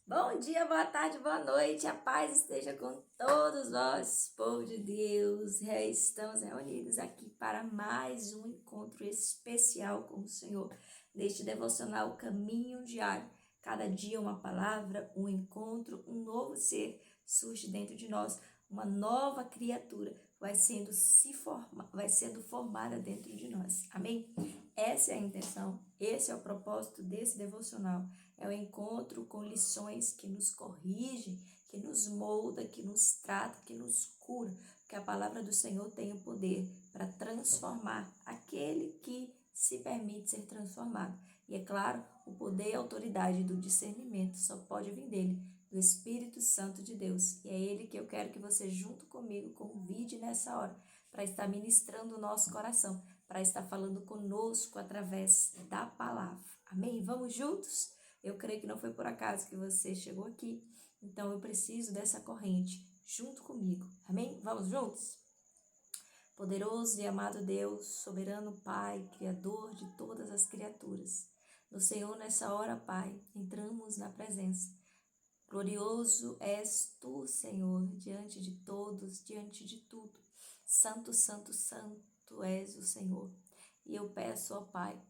Bom dia, boa tarde, boa noite, a paz esteja com todos nós, povo de Deus. Estamos reunidos aqui para mais um encontro especial com o Senhor, neste devocional Caminho Diário. Cada dia uma palavra, um encontro, um novo ser surge dentro de nós, uma nova criatura vai sendo formada dentro de nós. Amém? Essa é a intenção, esse é o propósito desse devocional. É o encontro com lições que nos corrigem, que nos molda, que nos trata, que nos cura. Porque a palavra do Senhor tem o poder para transformar aquele que se permite ser transformado. E é claro, o poder e a autoridade do discernimento só pode vir dele, do Espírito Santo de Deus. E é ele que eu quero que você, junto comigo, convide nessa hora, para estar ministrando o nosso coração, para estar falando conosco através da palavra. Amém? Vamos juntos? Eu creio que não foi por acaso que você chegou aqui, então eu preciso dessa corrente junto comigo. Amém? Vamos juntos? Poderoso e amado Deus, soberano Pai, Criador de todas as criaturas. No Senhor, nessa hora, Pai, entramos na presença. Glorioso és tu, Senhor, diante de todos, diante de tudo. Santo, santo, santo és o Senhor. E eu peço, ó Pai,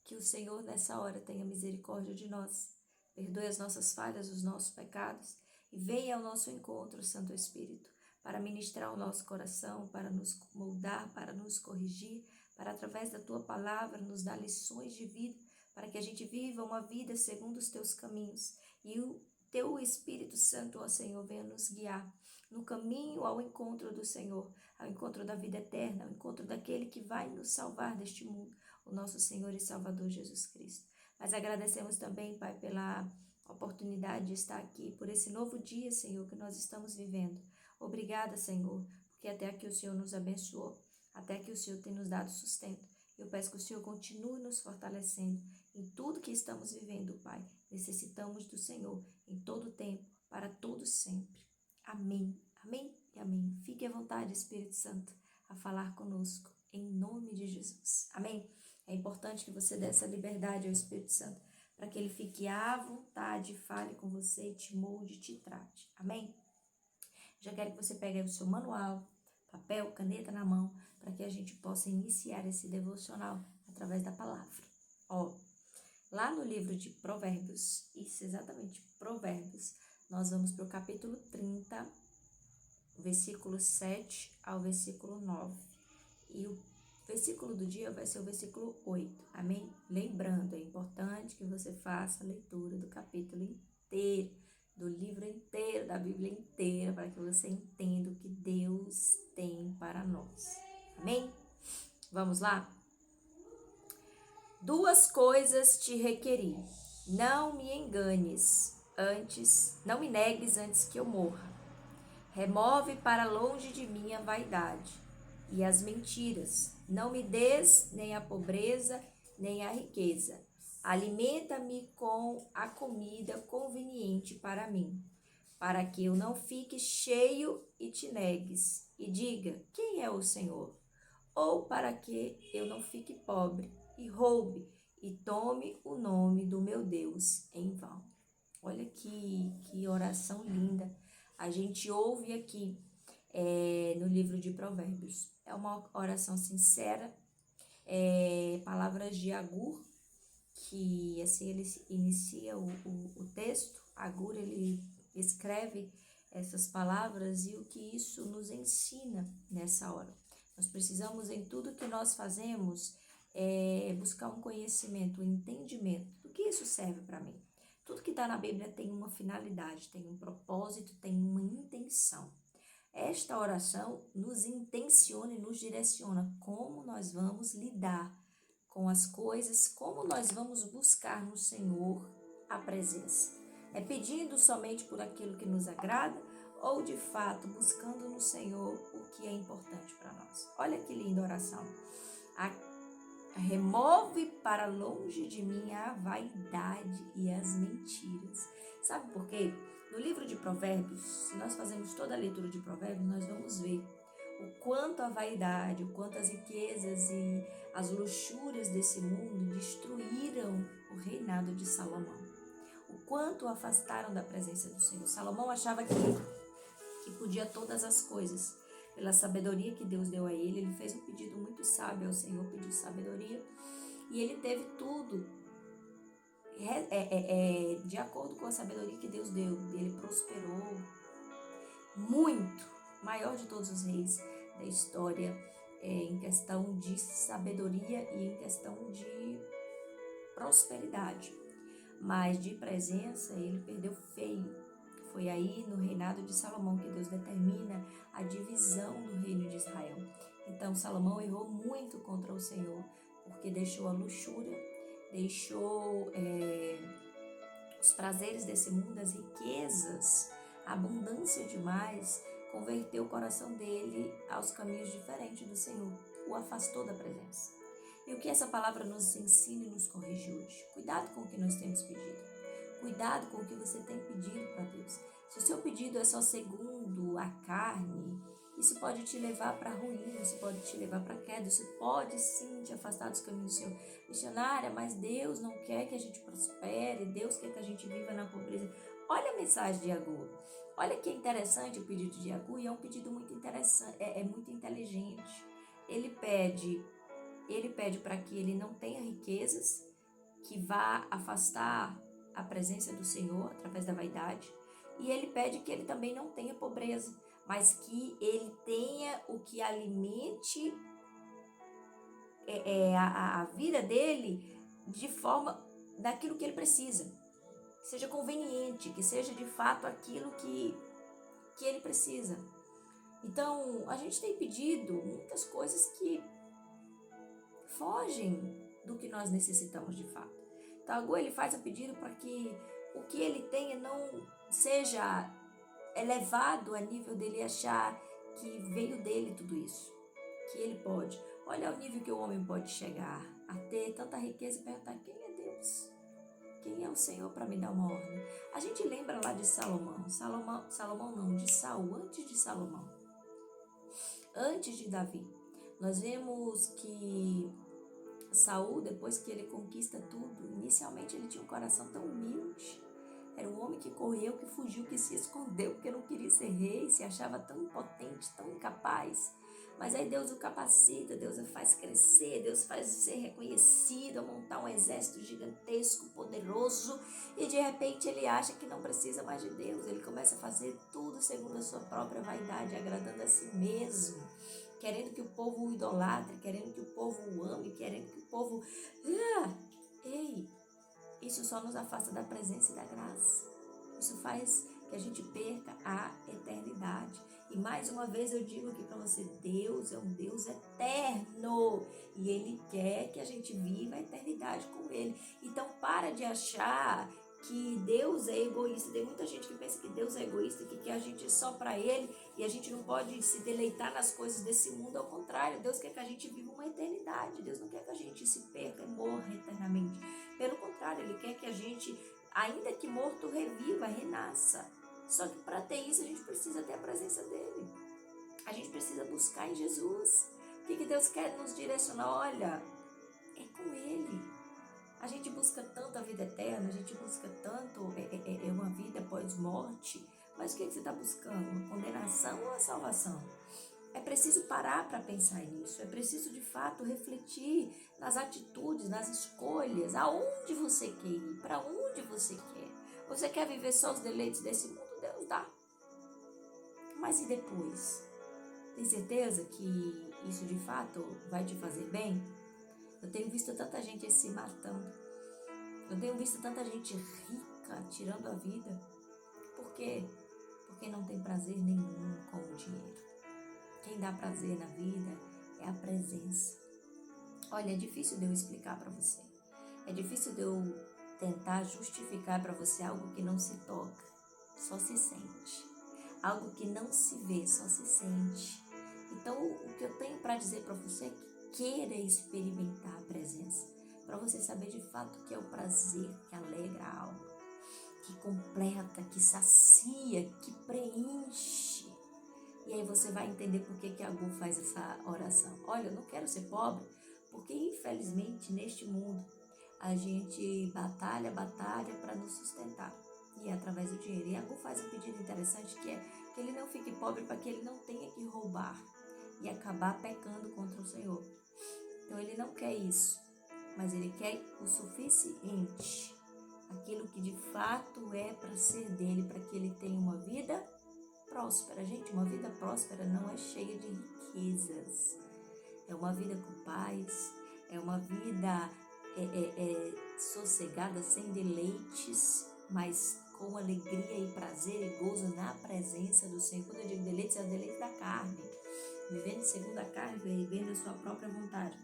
que o Senhor nessa hora tenha misericórdia de nós, perdoe as nossas falhas, os nossos pecados e venha ao nosso encontro, Santo Espírito, para ministrar o nosso coração, para nos moldar, para nos corrigir, para através da Tua palavra nos dar lições de vida, para que a gente viva uma vida segundo os Teus caminhos e o Teu Espírito Santo, ó Senhor, venha nos guiar no caminho ao encontro do Senhor, ao encontro da vida eterna, ao encontro daquele que vai nos salvar deste mundo, o nosso Senhor e Salvador Jesus Cristo. Mas agradecemos também, Pai, pela oportunidade de estar aqui, por esse novo dia, Senhor, que nós estamos vivendo. Obrigada, Senhor, porque até aqui o Senhor nos abençoou, até que o Senhor tem nos dado sustento. Eu peço que o Senhor continue nos fortalecendo em tudo que estamos vivendo, Pai. Necessitamos do Senhor em todo tempo, para todo sempre. Amém, amém e amém. Fique à vontade, Espírito Santo, a falar conosco, em nome de Jesus. Amém? É importante que você dê essa liberdade ao Espírito Santo, para que ele fique à vontade, fale com você, te molde, te trate. Amém? Já quero que você pegue aí o seu manual, papel, caneta na mão, para que a gente possa iniciar esse devocional através da palavra. Ó, lá no livro de Provérbios, isso exatamente, Provérbios, nós vamos para o capítulo 30, versículo 7 ao versículo 9. E o versículo do dia vai ser o versículo 8, amém? Lembrando, é importante que você faça a leitura do capítulo inteiro, do livro inteiro, da Bíblia inteira, para que você entenda o que Deus tem para nós, amém? Vamos lá? Duas coisas te requeri, não me enganes não me negues antes que eu morra. Remove para longe de mim a vaidade e as mentiras. Não me des nem a pobreza, nem a riqueza. Alimenta-me com a comida conveniente para mim, para que eu não fique cheio e te negues, e diga, quem é o Senhor? Ou para que eu não fique pobre, e roube, e tome o nome do meu Deus em vão. Olha que oração linda. A gente ouve aqui no livro de Provérbios. É uma oração sincera, palavras de Agur, que assim ele inicia o texto. Agur, ele escreve essas palavras e o que isso nos ensina nessa hora. Nós precisamos, em tudo que nós fazemos, buscar um conhecimento, um entendimento do que isso serve para mim. Tudo que está na Bíblia tem uma finalidade, tem um propósito, tem uma intenção. Esta oração nos intenciona e nos direciona como nós vamos lidar com as coisas, como nós vamos buscar no Senhor a presença. É pedindo somente por aquilo que nos agrada ou, de fato, buscando no Senhor o que é importante para nós. Olha que linda oração. Remove para longe de mim a vaidade e as mentiras. Sabe por quê? No livro de Provérbios, se nós fazemos toda a leitura de Provérbios, nós vamos ver o quanto a vaidade, o quanto as riquezas e as luxúrias desse mundo destruíram o reinado de Salomão. O quanto o afastaram da presença do Senhor. Salomão achava que podia todas as coisas. Pela sabedoria que Deus deu a ele fez um pedido muito sábio ao Senhor, pediu sabedoria, e ele teve tudo de acordo com a sabedoria que Deus deu. Ele prosperou muito, maior de todos os reis da história, em questão de sabedoria e em questão de prosperidade. Mas de presença ele perdeu feio. Foi aí no reinado de Salomão que Deus determina a divisão do reino de Israel. Então Salomão errou muito contra o Senhor, porque deixou a luxúria, deixou os prazeres desse mundo, as riquezas, a abundância demais, converteu o coração dele aos caminhos diferentes do Senhor, o afastou da presença. E o que essa palavra nos ensina e nos corrige hoje? Cuidado com o que nós temos pedido. Cuidado com o que você tem pedido para Deus. Se o seu pedido é só segundo a carne, isso pode te levar para a ruína, isso pode te levar para a queda, isso pode sim te afastar dos caminhos do Senhor. Missionária, mas Deus não quer que a gente prospere, Deus quer que a gente viva na pobreza. Olha a mensagem de Agur. Olha que interessante o pedido de Agur, e é um pedido muito interessante, é muito inteligente. Ele pede para que ele não tenha riquezas, que vá afastar a presença do Senhor através da vaidade, e ele pede que ele também não tenha pobreza, mas que ele tenha o que alimente a vida dele de forma daquilo que ele precisa, que seja conveniente, que seja de fato aquilo que ele precisa. Então a gente tem pedido muitas coisas que fogem do que nós necessitamos de fato. Então Agur, ele faz o pedido para que o que ele tenha não seja elevado a nível dele achar que veio dele tudo isso, que ele pode. Olha o nível que o homem pode chegar a ter tanta riqueza e perguntar: quem é Deus? Quem é o Senhor para me dar uma ordem? A gente lembra lá de Salomão não, de Saul, antes de Salomão, antes de Davi. Nós vemos que Saul, depois que ele conquista tudo, inicialmente ele tinha um coração tão humilde. Era um homem que correu, que fugiu, que se escondeu, porque não queria ser rei, se achava tão impotente, tão incapaz. Mas aí Deus o capacita, Deus o faz crescer, Deus faz ser reconhecido, montar um exército gigantesco, poderoso, e de repente ele acha que não precisa mais de Deus. Ele começa a fazer tudo segundo a sua própria vaidade, agradando a si mesmo, querendo que o povo o idolatre, querendo que o povo o ame, querendo que o povo... Isso só nos afasta da presença e da graça. Isso faz que a gente perca a eternidade. E mais uma vez eu digo aqui para você, Deus é um Deus eterno. E Ele quer que a gente viva a eternidade com Ele. Então para de achar que Deus é egoísta. Tem muita gente que pensa que Deus é egoísta, que quer a gente só para Ele, e a gente não pode se deleitar nas coisas desse mundo. Ao contrário, Deus quer que a gente viva uma eternidade. Deus não quer que a gente se perca e morra eternamente. Pelo contrário, Ele quer que a gente, ainda que morto, reviva, renasça. Só que para ter isso a gente precisa ter a presença dEle. A gente precisa buscar em Jesus. O que Deus quer nos direcionar? Olha, é com Ele. A gente busca tanto a vida eterna, a gente busca tanto uma vida após morte, mas o que você está buscando? Condenação ou a salvação? É preciso parar para pensar nisso, é preciso de fato refletir nas atitudes, nas escolhas, aonde você quer ir, para onde você quer. Você quer viver só os deleites desse mundo? Deus dá. Mas e depois? Tem certeza que isso de fato vai te fazer bem? Eu tenho visto tanta gente se matando. Eu tenho visto tanta gente rica tirando a vida. Por quê? Porque não tem prazer nenhum com o dinheiro. Quem dá prazer na vida é a presença. Olha, é difícil de eu explicar para você. É difícil de eu tentar justificar para você algo que não se toca, só se sente. Algo que não se vê, só se sente. Então, o que eu tenho para dizer para você é que queira experimentar a presença, para você saber de fato o que é o prazer que alegra a alma, que completa, que sacia, que preenche. E aí você vai entender por que Agur faz essa oração. Olha, eu não quero ser pobre, porque infelizmente neste mundo a gente batalha para nos sustentar. E é através do dinheiro. E Iago faz um pedido interessante que é que ele não fique pobre para que ele não tenha que roubar e acabar pecando contra o Senhor. Então ele não quer isso, mas ele quer o suficiente, aquilo que de fato é para ser dele, para que ele tenha uma vida próspera. Gente, uma vida próspera não é cheia de riquezas, é uma vida com paz, é uma vida sossegada, sem deleites, mas com alegria e prazer e gozo na presença do Senhor. Quando eu digo deleites, é o deleite da carne, vivendo segundo a carne, vivendo a sua própria vontade.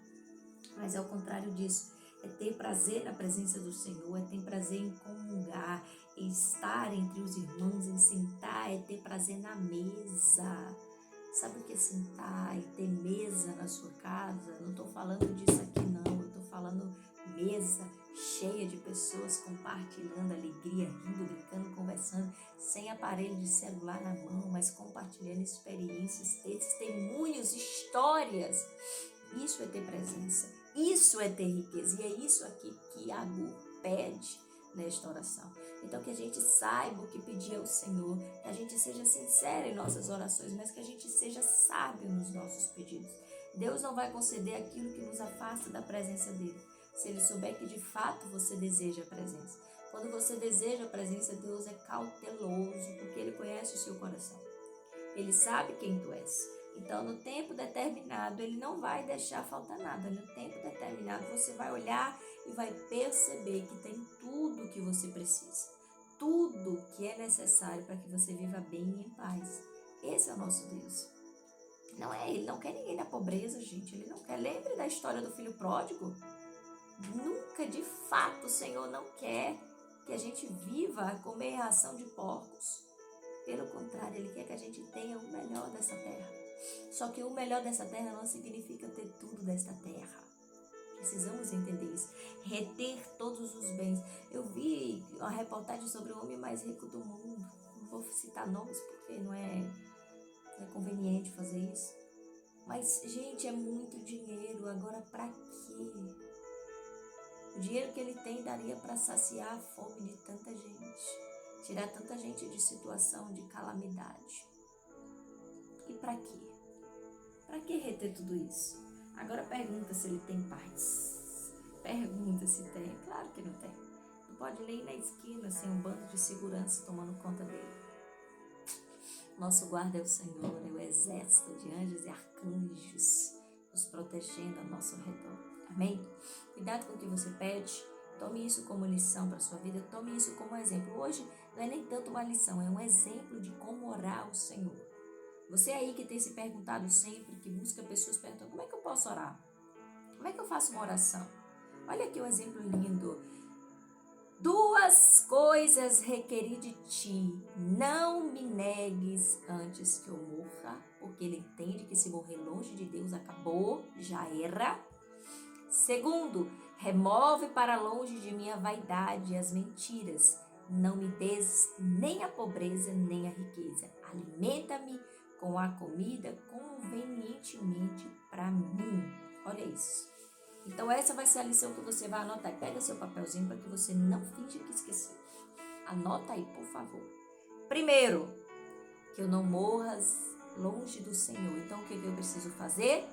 Mas ao contrário disso, é ter prazer na presença do Senhor, é ter prazer em comungar, em estar entre os irmãos, em sentar, é ter prazer na mesa. Sabe o que é sentar e ter mesa na sua casa? Não estou falando disso aqui não, eu estou falando mesa cheia de pessoas compartilhando alegria, rindo, brincando, conversando, sem aparelho de celular na mão, mas compartilhando experiências, testemunhos, histórias. Isso é ter presença, isso é ter riqueza, e é isso aqui que Iago pede nesta oração. Então que a gente saiba o que pedir ao Senhor, que a gente seja sincero em nossas orações, mas que a gente seja sábio nos nossos pedidos. Deus não vai conceder aquilo que nos afasta da presença dele, se ele souber que de fato você deseja a presença. Quando você deseja a presença, Deus é cauteloso, porque ele conhece o seu coração, ele sabe quem tu és. Então, no tempo determinado, ele não vai deixar faltar nada. No tempo determinado, você vai olhar e vai perceber que tem tudo o que você precisa. Tudo que é necessário para que você viva bem e em paz. Esse é o nosso Deus. Não é, ele não quer ninguém na pobreza, gente. Ele não quer. Lembre da história do filho pródigo. Nunca, de fato, o Senhor não quer que a gente viva a comer ração de porcos. Pelo contrário, ele quer que a gente tenha o melhor dessa terra. Só que o melhor dessa terra não significa ter tudo desta terra. Precisamos entender isso. Reter todos os bens. Eu vi uma reportagem sobre o homem mais rico do mundo. Não vou citar nomes porque não é conveniente fazer isso. Mas, gente, é muito dinheiro. Agora, pra quê? O dinheiro que ele tem daria para saciar a fome de tanta gente. Tirar tanta gente de situação de calamidade. E pra quê? Pra que reter tudo isso? Agora pergunta se ele tem paz. Pergunta se tem. Claro que não tem. Não pode nem ir na esquina sem um bando de segurança tomando conta dele. Nosso guarda é o Senhor, é o exército de anjos e arcanjos nos protegendo ao nosso redor. Amém? Cuidado com o que você pede. Tome isso como lição para a sua vida. Tome isso como exemplo. Hoje não é nem tanto uma lição, é um exemplo de como orar ao Senhor. Você aí que tem se perguntado sempre, que busca pessoas perguntando, como é que eu posso orar? Como é que eu faço uma oração? Olha aqui um exemplo lindo. 2 coisas requeri de ti, não me negues antes que eu morra, porque ele entende que se morrer longe de Deus, acabou, já era. 2, remove para longe de mim a vaidade e as mentiras, não me des nem a pobreza nem a riqueza, alimenta-me com a comida convenientemente para mim. Olha isso. Então essa vai ser a lição que você vai anotar. Pega seu papelzinho para que você não finja que esqueceu. Anota aí, por favor. Primeiro, que eu não morras longe do Senhor. Então o que eu preciso fazer?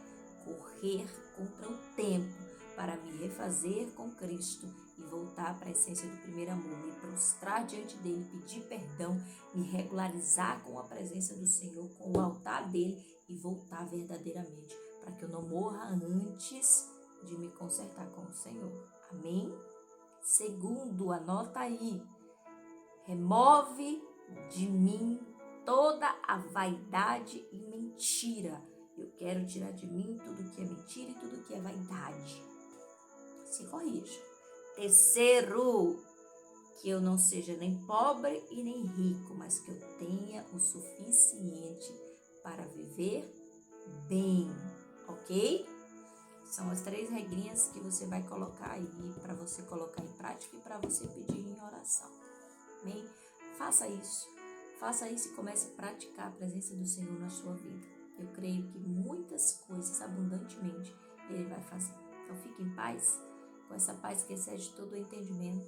Correr contra o tempo para me refazer com Cristo e voltar para a essência do primeiro amor, me prostrar diante dele, pedir perdão, me regularizar com a presença do Senhor, com o altar dele e voltar verdadeiramente, para que eu não morra antes de me consertar com o Senhor. Amém? 2, anota aí, remove de mim toda a vaidade e mentira. Eu quero tirar de mim tudo que é mentira e tudo que é vaidade. Se corrija. 3, que eu não seja nem pobre e nem rico, mas que eu tenha o suficiente para viver bem, ok? São as 3 regrinhas que você vai colocar aí, para você colocar em prática e para você pedir em oração. Amém? Faça isso e comece a praticar a presença do Senhor na sua vida. Eu creio que muitas coisas abundantemente Ele vai fazer. Então fique em paz. com essa paz que excede todo o entendimento.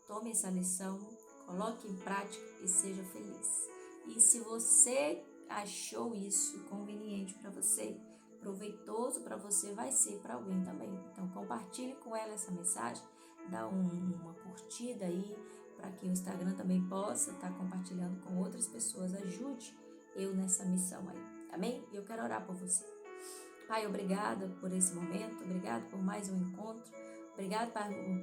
Tome essa lição, coloque em prática e seja feliz. E se você achou isso conveniente para você, proveitoso para você, vai ser para alguém também. Então compartilhe com ela essa mensagem, dá uma curtida aí para que o Instagram também possa estar compartilhando com outras pessoas. Ajude eu nessa missão aí, amém? E eu quero orar por você. Pai, obrigada por esse momento, obrigado por mais um encontro, obrigado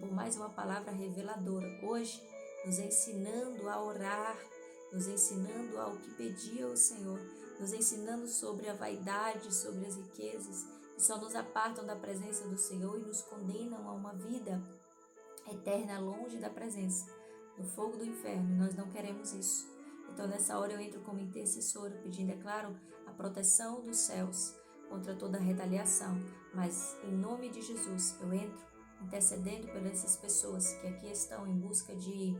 por mais uma palavra reveladora. Hoje, nos ensinando a orar, nos ensinando ao que pedir ao Senhor, nos ensinando sobre a vaidade, sobre as riquezas, que só nos apartam da presença do Senhor e nos condenam a uma vida eterna longe da presença, no fogo do inferno. Nós não queremos isso. Então, nessa hora eu entro como intercessora, pedindo, é claro, a proteção dos céus contra toda retaliação, mas em nome de Jesus eu entro intercedendo por essas pessoas que aqui estão em busca de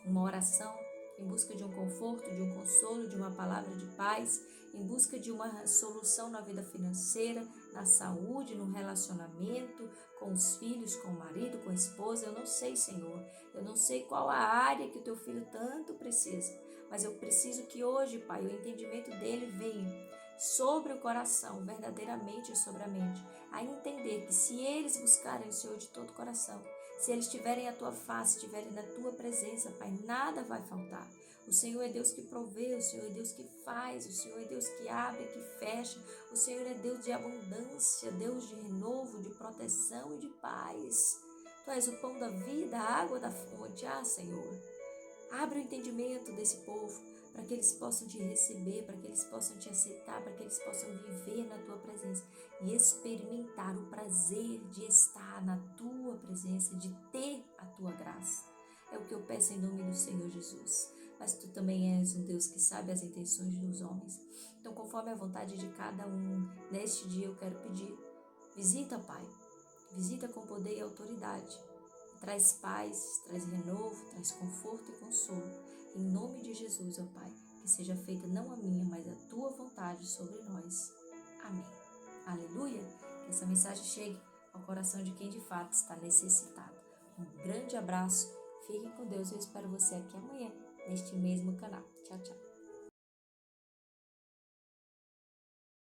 uma oração, em busca de um conforto, de um consolo, de uma palavra de paz, em busca de uma solução na vida financeira, na saúde, no relacionamento, com os filhos, com o marido, com a esposa. Eu não sei, Senhor, eu não sei qual a área que o teu filho tanto precisa, mas eu preciso que hoje, Pai, o entendimento dele venha sobre o coração, verdadeiramente sobre a mente, a entender que se eles buscarem o Senhor de todo o coração, se eles tiverem a tua face, estiverem na tua presença, Pai, nada vai faltar. O Senhor é Deus que provê, o Senhor é Deus que faz, o Senhor é Deus que abre, que fecha, o Senhor é Deus de abundância, Deus de renovo, de proteção e de paz. Tu és o pão da vida, a água da fonte. Senhor, abre o entendimento desse povo, para que eles possam te receber, para que eles possam te aceitar, para que eles possam viver na tua presença e experimentar o prazer de estar na tua presença, de ter a tua graça. É o que eu peço em nome do Senhor Jesus. Mas tu também és um Deus que sabe as intenções dos homens. Então, conforme a vontade de cada um, neste dia eu quero pedir, visita, Pai, visita com poder e autoridade. Traz paz, traz renovo, traz conforto e consolo. Em nome de Jesus, ó Pai, que seja feita não a minha, mas a tua vontade sobre nós. Amém. Aleluia. Que essa mensagem chegue ao coração de quem de fato está necessitado. Um grande abraço. Fique com Deus. Eu espero você aqui amanhã, neste mesmo canal. Tchau, tchau.